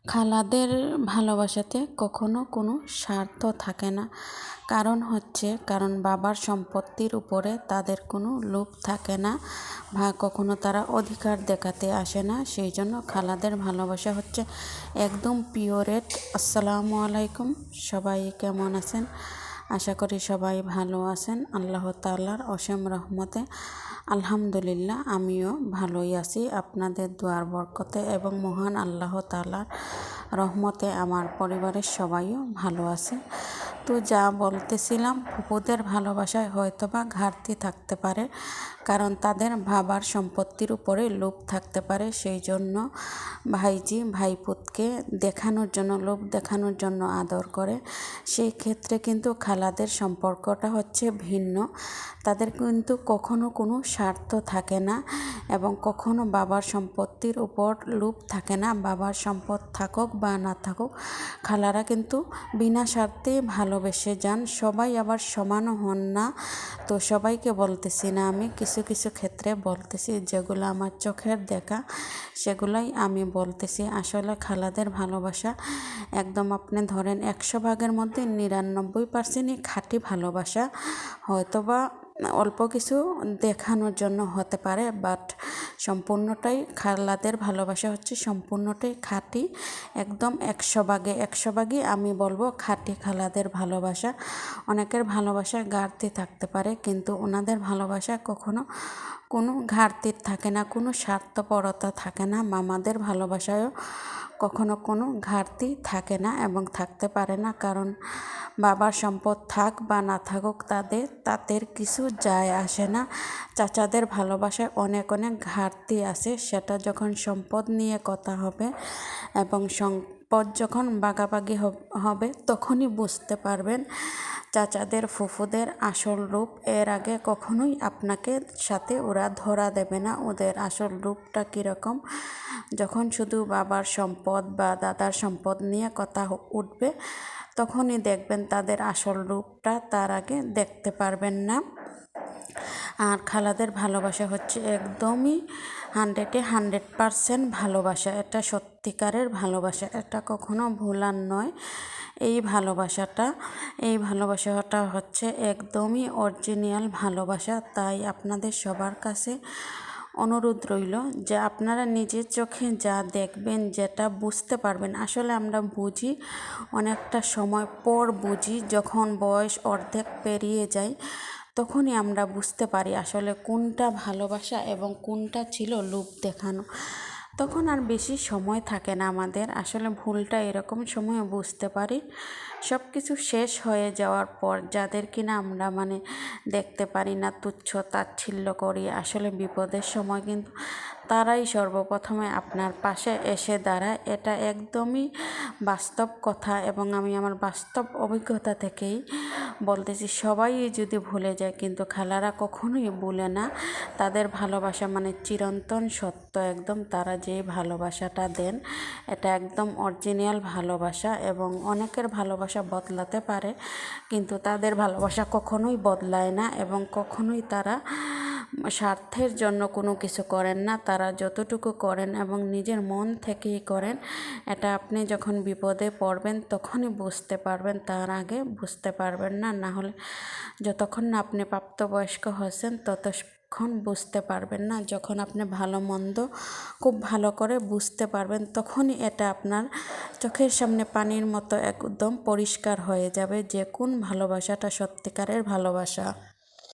খালাদের ভালোবাসাতে কখনো কোনো স্বার্থ থাকে না। কারণ বাবার সম্পত্তির উপরে তাদের কোনো লোভ থাকে না বা কখনো তারা অধিকার দেখাতে আসে না। সেই জন্য খালাদের ভালোবাসা হচ্ছে একদম পিওরেট। আসসালামু আলাইকুম, সবাই কেমন আছেন? আশা করি সবাই ভালো আছেন। আল্লাহ তাআলার অসীম রহমতে আলহামদুলিল্লাহ আমিও ভালোই আছি। আপনাদের দুয়ার বরকতে এবং মহান আল্লাহ তাআলার রহমতে আমার পরিবারের সবাইও ভালো আছে। তো যা বলতেছিলাম, ফুপুদের ভালোবাসায় হয়তোবা ঘাটতি থাকতে পারে, কারণ তাদের বাবার সম্পত্তির উপরে লোভ থাকতে পারে। সেই জন্য ভাইজি ভাইপুতকে দেখানোর জন্য, লোভ দেখানোর জন্য আদর করে। সেই ক্ষেত্রে কিন্তু খালাদের সম্পর্কটা হচ্ছে ভিন্ন। তাদের কিন্তু কখনো কোনো স্বার্থ থাকে না এবং কখনো বাবার সম্পত্তির উপর লোভ থাকে না। বাবার সম্পদ থাকুক বা না থাকুক, খালারা কিন্তু বিনা স্বার্থে ভালোবেসে যান। সবাই আবার সমানও হন না। তো সবাইকে বলতেছি না, আমি কিছু কিছু ক্ষেত্রে বলতেছি, যেগুলো আমার চোখের দেখা সেগুলোই আমি বলতেছি। আসলে খালাদের ভালোবাসা একদম আপনি ধরেন 100 ভাগের মধ্যে 99%ই খাঁটি ভালোবাসা। হয়তোবা অল্প কিছু দেখানোর জন্য হতে পারে, বাট সম্পূর্ণটাই খালাদের ভালোবাসা হচ্ছে সম্পূর্ণটাই খাঁটি। একদম 100 ভাগই আমি বলবো খাঁটি খালাদের ভালোবাসা। অনেকের ভালোবাসায় ঘাটতি থাকতে পারে, কিন্তু ওনাদের ভালোবাসা কখনো কোনো ঘাটতি থাকে না, কোনো স্বার্থপরতা থাকে না। মামাদের ভালোবাসায়ও কখনো কোনো ঘাটতি থাকে না এবং থাকতে পারে না। কারণ বাবার সম্পদ থাক বা না থাকুক, তাদের কিছু যায় আসে না। চাচাদের ভালোবাসায় অনেক অনেক ঘাটতি আছে। সেটা যখন সম্পদ নিয়ে কথা হবে এবং সম্পদ যখন ভাগাভাগি হবে তখনই বুঝতে পারবেন চাচাদের ফুফুদের আসল রূপ। এর আগে কখনোই আপনাকে সাথে ওরা ধরা দেবে না ওদের আসল রূপটা কীরকম। যখন শুধু বাবার সম্পদ বা দাদার সম্পদ নিয়ে কথা উঠবে, তখনই দেখবেন তাদের আসল রূপটা, তার আগে দেখতে পারবেন না। আর খালাদের ভালোবাসা হচ্ছে একদমই 100% ভালোবাসা। এটা সত্যিকারের ভালোবাসা, এটা কখনো ভোলার নয়। এই ভালোবাসাটা হচ্ছে একদমই অরিজিনাল ভালোবাসা। তাই আপনাদের সবার কাছে অনুরোধ রইল যে আপনারা নিজের চোখে যা দেখবেন, যেটা বুঝতে পারবেন। আসলে আমরা বুঝি অনেকটা সময় পর বুঝি, যখন বয়স অর্ধেক পেরিয়ে যায় তখনই আমরা বুঝতে পারি আসলে কোনটা ভালোবাসা এবং কোনটা ছিল লোভ দেখানো। তখন আর বেশি সময় থাকে না আমাদের। আসলে ভুলটা এরকম সময়ে বুঝতে পারি সব কিছু শেষ হয়ে যাওয়ার পর, যাদের কিনা আমরা দেখতে পারি না, তুচ্ছ তাচ্ছিল্য করি। আসলে বিপদের সময় কিন্তু তারাই সর্বপ্রথমে আপনার পাশে এসে দাঁড়ায়। এটা একদমই বাস্তব কথা এবং আমি আমার বাস্তব অভিজ্ঞতা থেকেই বলতেছি। সবাই যদি ভুলে যায়, কিন্তু খালারা কখনোই ভুলে না। তাদের ভালোবাসা চিরন্তন সত্য। একদম তারা যে ভালোবাসাটা দেন, এটা একদম অরিজিনাল ভালোবাসা। এবং অনেকের ভালোবাসা বদলাতে পারে, কিন্তু তাদের ভালোবাসা কখনোই বদলায় না এবং কখনোই তারা স্বার্থের জন্য কোনো কিছু করেন না। তারা যতটুকু করেন এবং নিজের মন থেকেই করেন। এটা আপনি যখন বিপদে পড়বেন তখনই বুঝতে পারবেন, তার আগে বুঝতে পারবেন না। না হলে যতক্ষণ না আপনি প্রাপ্তবয়স্ক হয়েছেন ততক্ষণ বুঝতে পারবেন না। যখন আপনি ভালো মন্দ খুব ভালো করে বুঝতে পারবেন, তখনই এটা আপনার চোখের সামনে পানির মতো একদম পরিষ্কার হয়ে যাবে যে কোন ভালোবাসাটা সত্যিকারের ভালোবাসা।